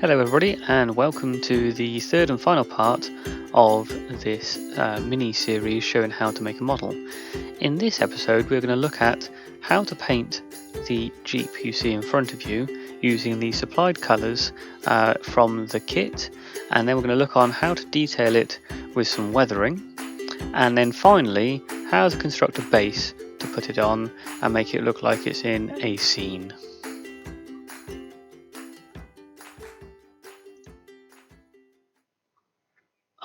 Hello everybody and welcome to the third and final part of this mini-series showing how to make a model. In this episode we're going to look at how to paint the Jeep you see in front of you using the supplied colours from the kit, and then we're going to look on how to detail it with some weathering, and then finally how to construct a base to put it on and make it look like it's in a scene.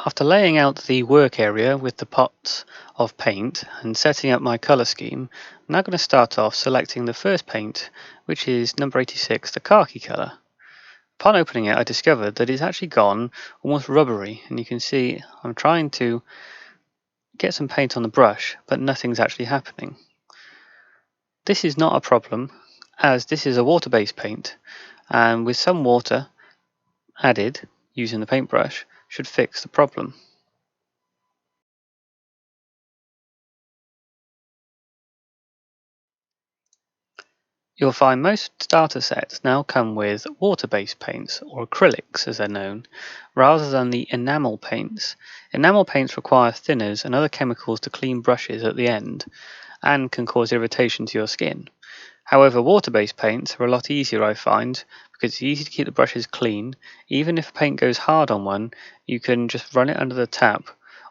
After laying out the work area with the pots of paint and setting up my colour scheme, I'm now going to start off selecting the first paint, which is number 86, the khaki colour. Upon opening it, I discovered that it's actually gone almost rubbery, and you can see I'm trying to get some paint on the brush, but nothing's actually happening. This is not a problem, as this is a water-based paint, and with some water added using the paintbrush should fix the problem. You'll find most starter sets now come with water-based paints, or acrylics as they're known, rather than the enamel paints. Enamel paints require thinners and other chemicals to clean brushes at the end, and can cause irritation to your skin. However, water-based paints are a lot easier, I find, because it's easy to keep the brushes clean. Even if paint goes hard on one, you can just run it under the tap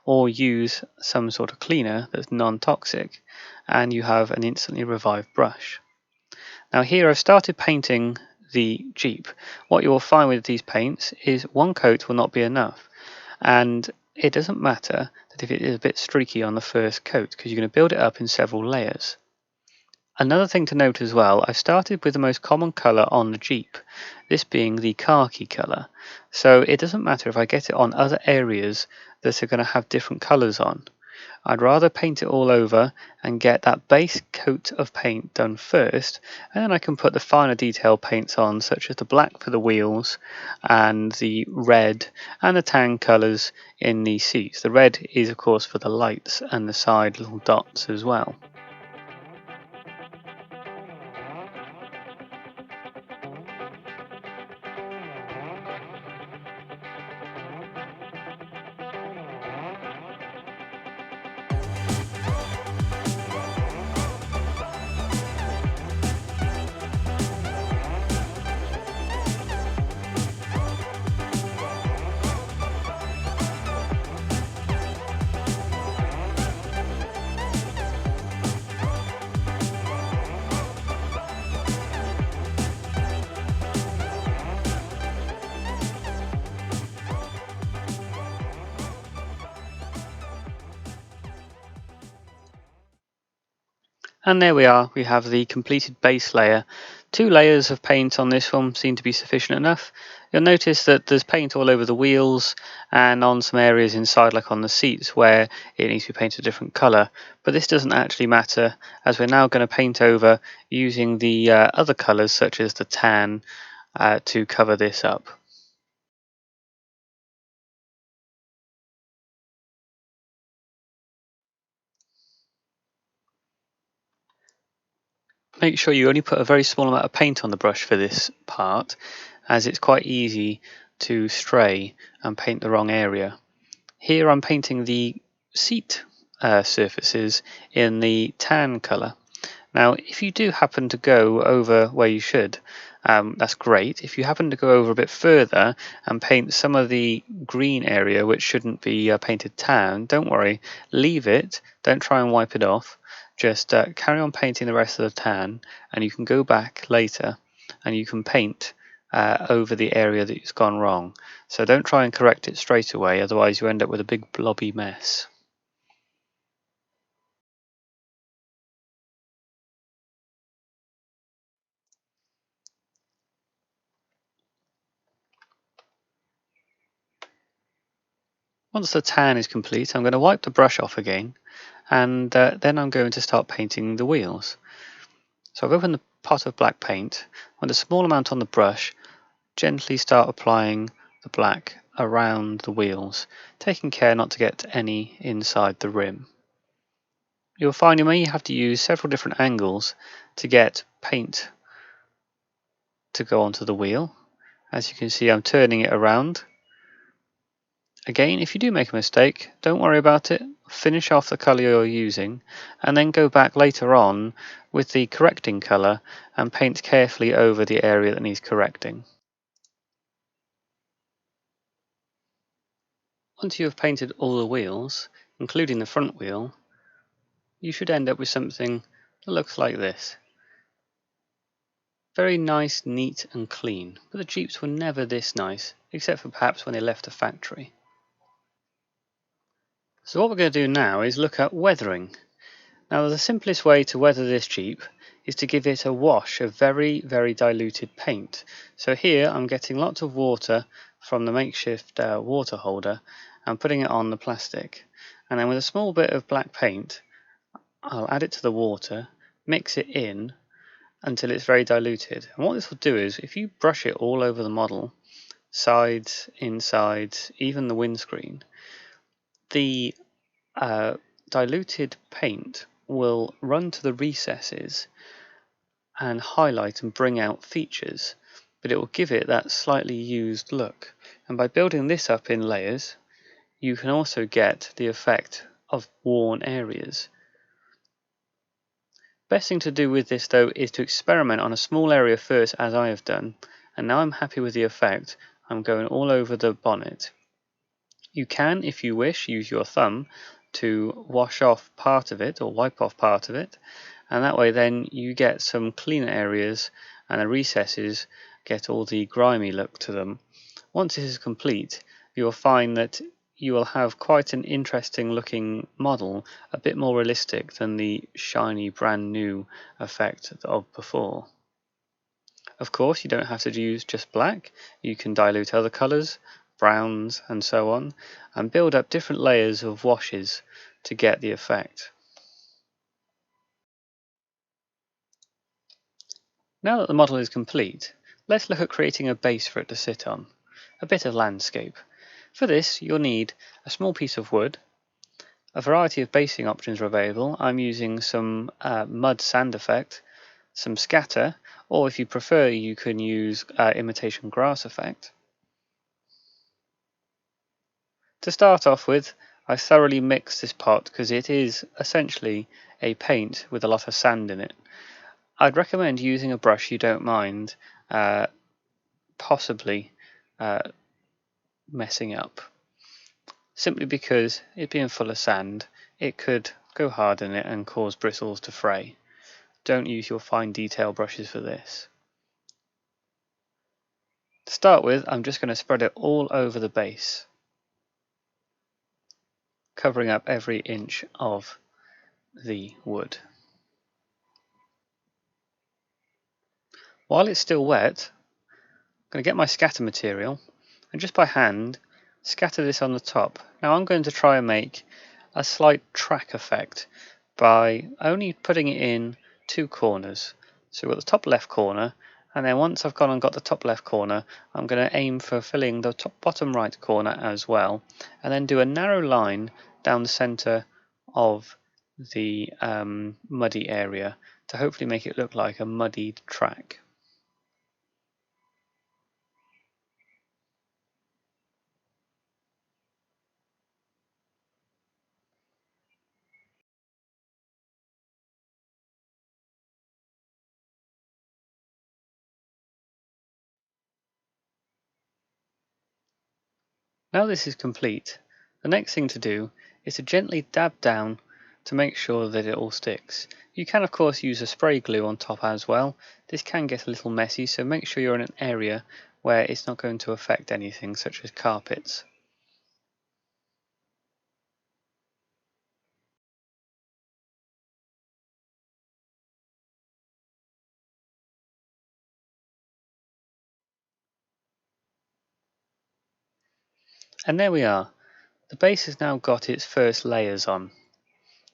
or use some sort of cleaner that's non-toxic, and you have an instantly revived brush. Now here I've started painting the Jeep. What you will find with these paints is one coat will not be enough, and it doesn't matter that if it is a bit streaky on the first coat, because you're going to build it up in several layers. Another thing to note as well, I've started with the most common colour on the Jeep, this being the khaki colour, so it doesn't matter if I get it on other areas that are going to have different colours on. I'd rather paint it all over and get that base coat of paint done first, and then I can put the finer detail paints on, such as the black for the wheels and the red and the tan colours in the seats. The red is of course for the lights and the side little dots as well. And there we are, we have the completed base layer. 2 layers of paint on this one seem to be sufficient enough. You'll notice that there's paint all over the wheels and on some areas inside, like on the seats, where it needs to be painted a different colour. But this doesn't actually matter, as we're now going to paint over using the other colours, such as the tan, to cover this up. Make sure you only put a very small amount of paint on the brush for this part, as it's quite easy to stray and paint the wrong area. Here I'm painting the seat surfaces in the tan colour. Now if you do happen to go over where you should, that's great. If you happen to go over a bit further and paint some of the green area which shouldn't be painted tan, don't worry, leave it, don't try and wipe it off. Just carry on painting the rest of the tan, and you can go back later and you can paint over the area that's gone wrong. So don't try and correct it straight away, otherwise you end up with a big blobby mess. Once the tan is complete, I'm going to wipe the brush off again, and then I'm going to start painting the wheels. So I've opened the pot of black paint. With a small amount on the brush, gently start applying the black around the wheels, taking care not to get any inside the rim. You'll find you may have to use several different angles to get paint to go onto the wheel, As you can see, I'm turning it around. Again, if you do make a mistake, don't worry about it. Finish off the colour you're using and then go back later on with the correcting colour and paint carefully over the area that needs correcting. Once you have painted all the wheels, including the front wheel, you should end up with something that looks like this. Very nice, neat and clean, but the Jeeps were never this nice, except for perhaps when they left the factory. So what we're going to do now is look at weathering. Now the simplest way to weather this Jeep is to give it a wash of very, very diluted paint. So here I'm getting lots of water from the makeshift water holder and putting it on the plastic. And then with a small bit of black paint, I'll add it to the water, mix it in until it's very diluted. And what this will do is, if you brush it all over the model, sides, insides, even the windscreen, the diluted paint will run to the recesses and highlight and bring out features, but it will give it that slightly used look. And by building this up in layers, you can also get the effect of worn areas. Best thing to do with this though is to experiment on a small area first, as I have done, and now I'm happy with the effect. I'm going all over the bonnet. You can, if you wish, use your thumb to wash off part of it or wipe off part of it, and that way then you get some cleaner areas and the recesses get all the grimy look to them. Once this is complete, you'll find that you will have quite an interesting looking model, a bit more realistic than the shiny brand new effect of before. Of course, you don't have to use just black, you can dilute other colours, browns and so on, and build up different layers of washes to get the effect. Now that the model is complete, let's look at creating a base for it to sit on, a bit of landscape. For this, you'll need a small piece of wood. A variety of basing options are available. I'm using some mud sand effect, some scatter, or if you prefer you can use imitation grass effect. To start off with, I thoroughly mixed this pot because it is essentially a paint with a lot of sand in it. I'd recommend using a brush you don't mind possibly messing up, simply because it being full of sand, it could go hard in it and cause bristles to fray. Don't use your fine detail brushes for this. To start with, I'm just going to spread it all over the base, covering up every inch of the wood. While it's still wet, I'm going to get my scatter material and just by hand scatter this on the top. Now I'm going to try and make a slight track effect by only putting it in two corners. So we've got the top left corner, and then once I've gone and got the top left corner, I'm going to aim for filling the top bottom right corner as well, and then do a narrow line down the center of the muddy area to hopefully make it look like a muddied track. Now this is complete, the next thing to do is to gently dab down to make sure that it all sticks. You can of course use a spray glue on top as well. This can get a little messy, so make sure you're in an area where it's not going to affect anything such as carpets. And there we are. The base has now got its first layers on.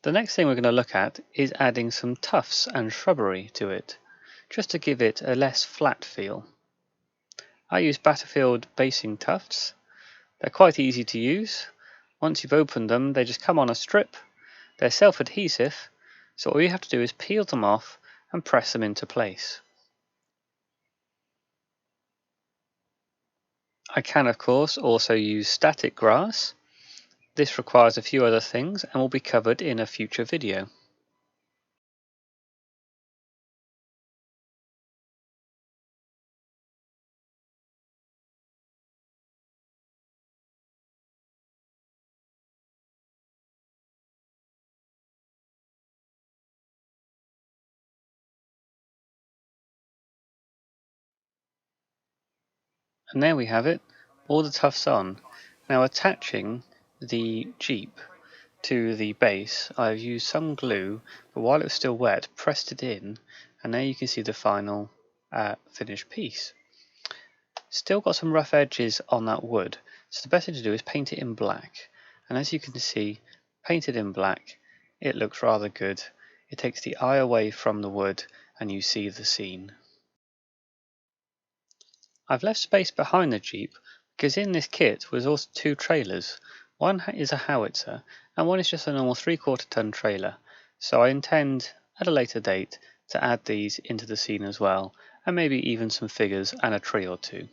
The next thing we're going to look at is adding some tufts and shrubbery to it, just to give it a less flat feel. I use Battlefield basing tufts. They're quite easy to use. Once you've opened them, they just come on a strip. They're self-adhesive, so all you have to do is peel them off and press them into place. I can of course also use static grass. This requires a few other things and will be covered in a future video. And there we have it, all the tufts on. Now attaching the Jeep to the base, I've used some glue, but while it was still wet, pressed it in, and there you can see the final finished piece. Still got some rough edges on that wood, so the best thing to do is paint it in black. And as you can see, painted in black, it looks rather good. It takes the eye away from the wood and you see the scene. I've left space behind the Jeep because in this kit was also two trailers. One is a howitzer and one is just a normal 3/4 ton trailer. So I intend at a later date to add these into the scene as well, and maybe even some figures and a tree or two.